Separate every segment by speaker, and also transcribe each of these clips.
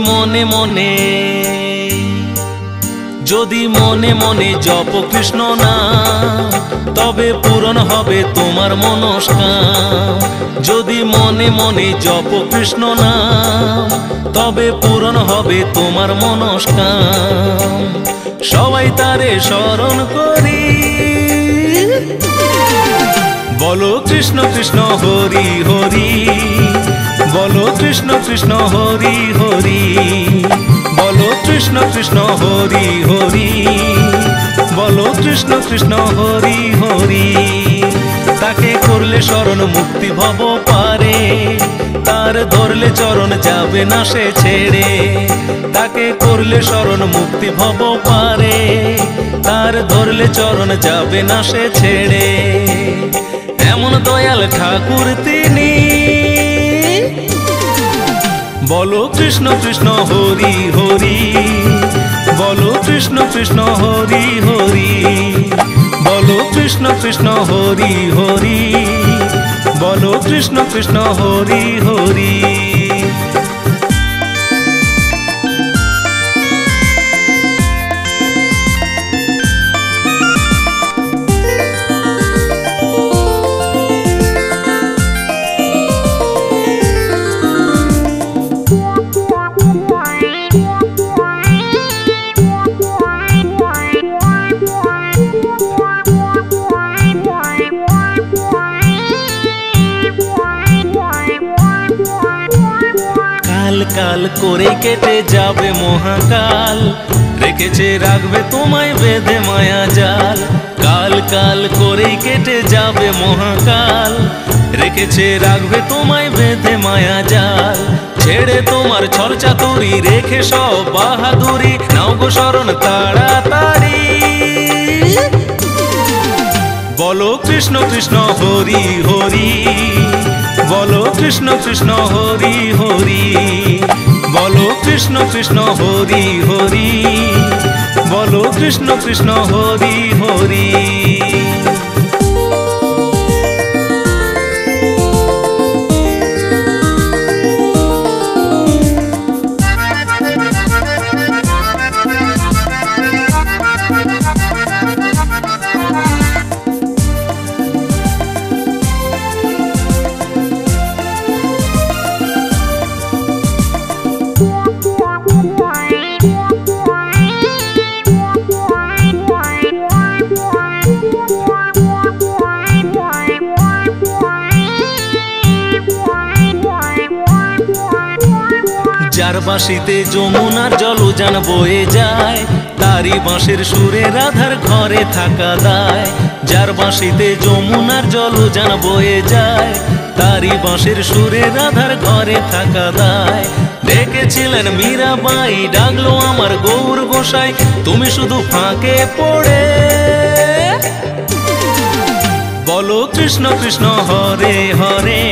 Speaker 1: মনে মনে জপ কৃষ্ণ নাম, তবে পূরণ হবে তোমার মনস্কাম। যদি মনে মনে জপ কৃষ্ণ নাম, তবে পূরণ হবে তোমার মনস্কাম। সবাই তারে স্মরণ করি, বলো কৃষ্ণ কৃষ্ণ হরি হরি, বলো কৃষ্ণ কৃষ্ণ হরি হরি, বলো কৃষ্ণ কৃষ্ণ হরি হরি, বলো কৃষ্ণ কৃষ্ণ হরি হরি। তাকে করলে শরণ মুক্তি ভব পারে, তার ধরলে চরণ যাবে না সে ছেড়ে। তাকে করলে শরণ মুক্তি ভব পারে, তার ধরলে চরণ যাবে না সে ছেড়ে। এমন দয়াল ঠাকুর তিনি, বলো কৃষ্ণ কৃষ্ণ হরি হরি, বলো কৃষ্ণ কৃষ্ণ হরি হরি, বলো কৃষ্ণ কৃষ্ণ হরি হরি, বলো কৃষ্ণ কৃষ্ণ হরি হরি। কাল করে কেটে যাবে মহাকাল, রেখেছে রাখবে তোমায় বেঁধে মায়া জাল। কাল কাল করেই কেটে যাবে মহাকাল, রেখেছে রাখবে তোমায় বেঁধে মায়া জাল। ছেড়ে তোমার ছলচাতুরি, রেখে সব বাহাদুরি, নাও গো শরণ তাড়াতাড়ি। বলো কৃষ্ণ কৃষ্ণ হরি হরি, বলো কৃষ্ণ কৃষ্ণ হরি হরি, বলো কৃষ্ণ কৃষ্ণ হরি হরি, বলো কৃষ্ণ কৃষ্ণ হরি হরি। যার বাঁশিতে যমুনার জল উজান বয়ে যায়, তারই বাঁশের সুরে রাধার ঘরে থাকা দায়। যার বাঁশিতে যমুনার জল উজান বয়ে যায়, তারই বাঁশের সুরে রাধার ঘরে থাকা দায়। ডেকেছিলেন মীরাবাই, ডাকলো আমার গৌর গোসাই, তুমি শুধু ফাঁকে পড়ে বলো কৃষ্ণ কৃষ্ণ হরে হরে,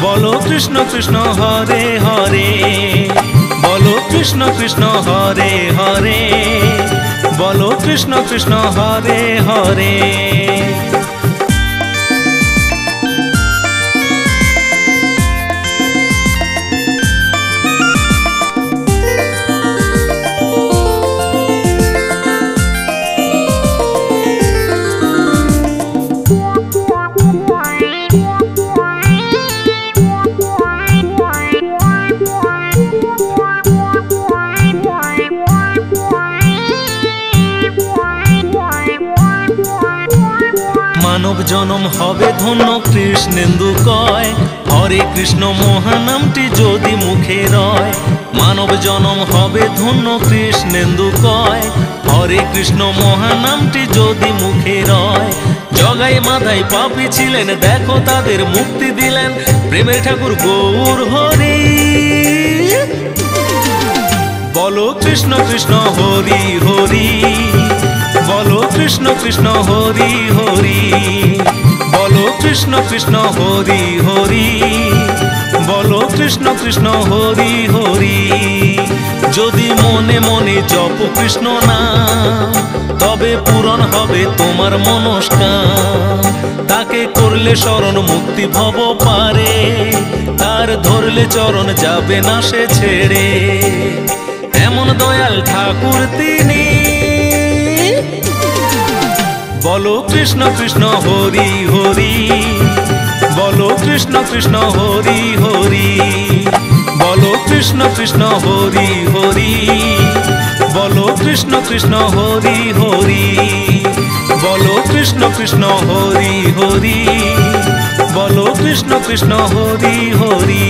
Speaker 1: বলো কৃষ্ণ কৃষ্ণ হরে হরে, বলো কৃষ্ণ কৃষ্ণ হরে হরে, বলো কৃষ্ণ কৃষ্ণ হরে হরে। মানব জনম হবে ধন্য কৃষ্ণেন্দু কয়, হরে কৃষ্ণ মহানামটি যদি মুখে রয়। মানব জনম হবে ধন্য কৃষ্ণেন্দু কয়, হরে কৃষ্ণ মহানামটি যদি মুখে রয়। জগাই মাথায় পাপী ছিলেন, দেখো তাদের মুক্তি দিলেন, প্রেমের ঠাকুর গৌর হরি। বলো কৃষ্ণ কৃষ্ণ হরি হরি, বলো কৃষ্ণ কৃষ্ণ হরি হরি, বলো কৃষ্ণ কৃষ্ণ হরি হরি, বলো কৃষ্ণ কৃষ্ণ হরি হরি। যদি মনে মনে জপ কৃষ্ণ নাম, তবে পূরণ হবে তোমার মনস্কাম। তাকে করলে শরণ মুক্তি ভব পারে, তার ধরলে চরণ যাবে না সে ছেড়ে, এমন দয়াল ঠাকুর তিনি। বলো কৃষ্ণ কৃষ্ণ হরি হরি, বলো কৃষ্ণ কৃষ্ণ হরি হরি, বলো কৃষ্ণ কৃষ্ণ হরি হরি, বলো কৃষ্ণ কৃষ্ণ হরি হরি, বলো কৃষ্ণ কৃষ্ণ হরি হরি, বলো কৃষ্ণ কৃষ্ণ হরি হরি।